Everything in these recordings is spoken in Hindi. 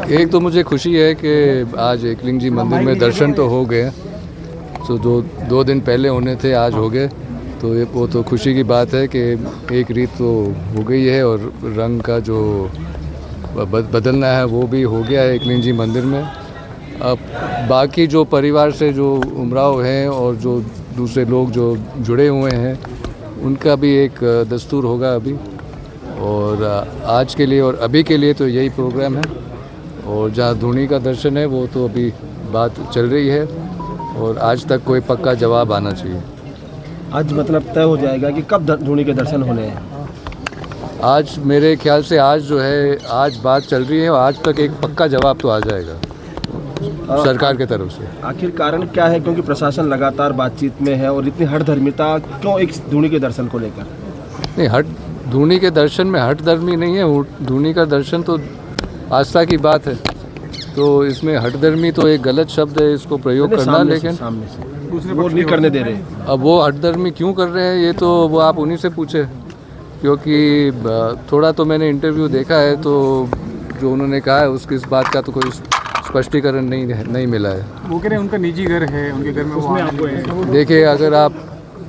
एक तो मुझे खुशी है कि आज एकलिंग जी मंदिर में दर्शन तो हो गए, तो दो दिन पहले होने थे, आज हो गए। तो ये वो तो खुशी की बात है कि एक रीत तो हो गई है और रंग का जो बदलना है वो भी हो गया है एकलिंग जी मंदिर में। अब बाकी जो परिवार से जो उमराव हैं और जो दूसरे लोग जो जुड़े हुए हैं उनका भी एक दस्तूर होगा अभी, और आज के लिए और अभी के लिए तो यही प्रोग्राम है। और जहाँ धूनी का दर्शन है वो तो अभी बात चल रही है और आज तक कोई पक्का जवाब आना चाहिए। आज मतलब तय हो जाएगा कि कब धूनी के दर्शन होने हैं? आज मेरे ख्याल से आज जो है आज बात चल रही है और आज तक एक पक्का जवाब तो आ जाएगा सरकार की तरफ से। आखिर कारण क्या है, क्योंकि प्रशासन लगातार बातचीत में है और इतनी हठधर्मिता क्यों एक धूनी के दर्शन को लेकर? नहीं, धूनी के दर्शन में हठधर्मी नहीं है। धूनी का दर्शन तो आस्था की बात है, तो इसमें हठधर्मी तो एक गलत शब्द है, इसको प्रयोग करना, लेकिन सामने से वो नहीं करने दे रहे। अब वो हठधर्मी क्यों कर रहे हैं ये तो वो आप उन्हीं से पूछे, क्योंकि थोड़ा तो मैंने इंटरव्यू देखा है तो जो उन्होंने कहा है उसकी इस बात का तो कोई स्पष्टीकरण नहीं मिला है। वो कह रहे हैं उनका निजी घर है, उनके घर में वो देखिए, अगर आप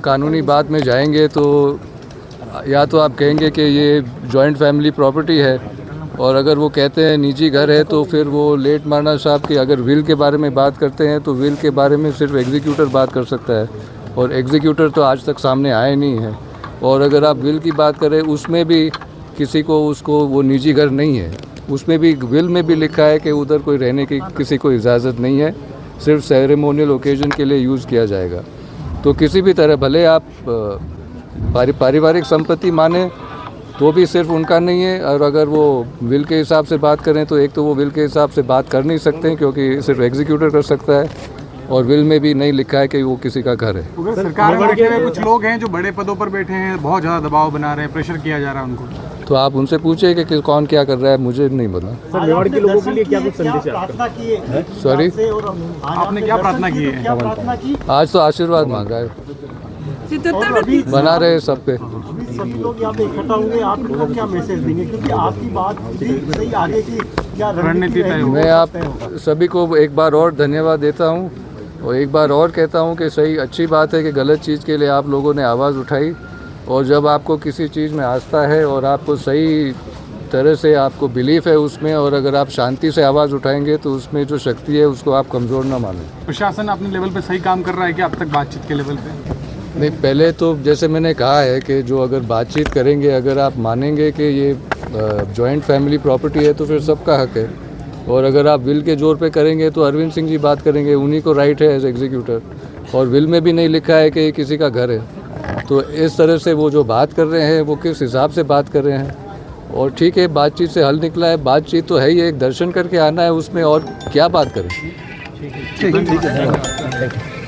कानूनी बात में जाएंगे तो या तो आप कहेंगे कि ये जॉइंट फैमिली प्रॉपर्टी है, और अगर वो कहते हैं निजी घर है तो फिर वो लेट मारना साहब की अगर विल के बारे में बात करते हैं तो विल के बारे में सिर्फ एग्जीक्यूटर बात कर सकता है, और एग्जीक्यूटर तो आज तक सामने आए नहीं है। और अगर आप विल की बात करें उसमें भी किसी को उसको वो निजी घर नहीं है, उसमें भी विल में भी लिखा है कि उधर कोई रहने की किसी को इजाज़त नहीं है, सिर्फ सेरेमोनियल ओकेजन के लिए यूज़ किया जाएगा। तो किसी भी तरह भले आप पारिवारिक संपत्ति माने तो भी सिर्फ उनका नहीं है, और अगर वो विल के हिसाब से बात करें तो एक तो वो विल के हिसाब से बात कर नहीं सकते हैं क्योंकि सिर्फ एग्जीक्यूटर कर सकता है, और विल में भी नहीं लिखा है कि वो किसी का घर है। सरकार में कुछ लोग हैं जो बड़े पदों पर बैठे हैं, बहुत ज़्यादा दबाव बना रहे हैं, प्रेशर किया जा रहा है उनको, तो आप उनसे पूछिए कि कौन क्या कर रहा है, मुझे नहीं पता। सर, मेवाड़ के लोगों के लिए क्या कुछ संदेश है? सॉरी, आपने क्या प्रार्थना की है? आज तो आशीर्वाद मांगा है, बना रहे सब पे। सभी लोग यहाँ पे इकट्ठा होंगे, आप लोगों को क्या मैसेज देंगे, क्योंकि आपकी बात सही आगे की क्या रणनीति है? मैं आप सभी को एक बार और धन्यवाद देता हूँ और एक बार और कहता हूँ कि सही अच्छी बात है कि गलत चीज़ के लिए आप लोगों ने आवाज़ उठाई, और जब आपको किसी चीज़ में आस्था है और आपको सही तरह से आपको बिलीफ है उसमें, और अगर आप शांति से आवाज़ उठाएंगे तो उसमें जो शक्ति है उसको आप कमज़ोर ना मानें। प्रशासन अपने लेवल पे सही काम कर रहा है क्या अब तक बातचीत के लेवल पे? नहीं, पहले तो जैसे मैंने कहा है कि जो अगर बातचीत करेंगे, अगर आप मानेंगे कि ये जॉइंट फैमिली प्रॉपर्टी है तो फिर सबका हक है, और अगर आप विल के जोर पे करेंगे तो अरविंद सिंह जी बात करेंगे, उन्हीं को राइट है एज एग्जीक्यूटर, और विल में भी नहीं लिखा है कि ये किसी का घर है। तो इस तरह से वो जो बात कर रहे हैं वो किस हिसाब से बात कर रहे हैं, और ठीक है बातचीत से हल निकला है, बातचीत तो है ही, एक दर्शन करके आना है, उसमें और क्या बात करें। ठीक है।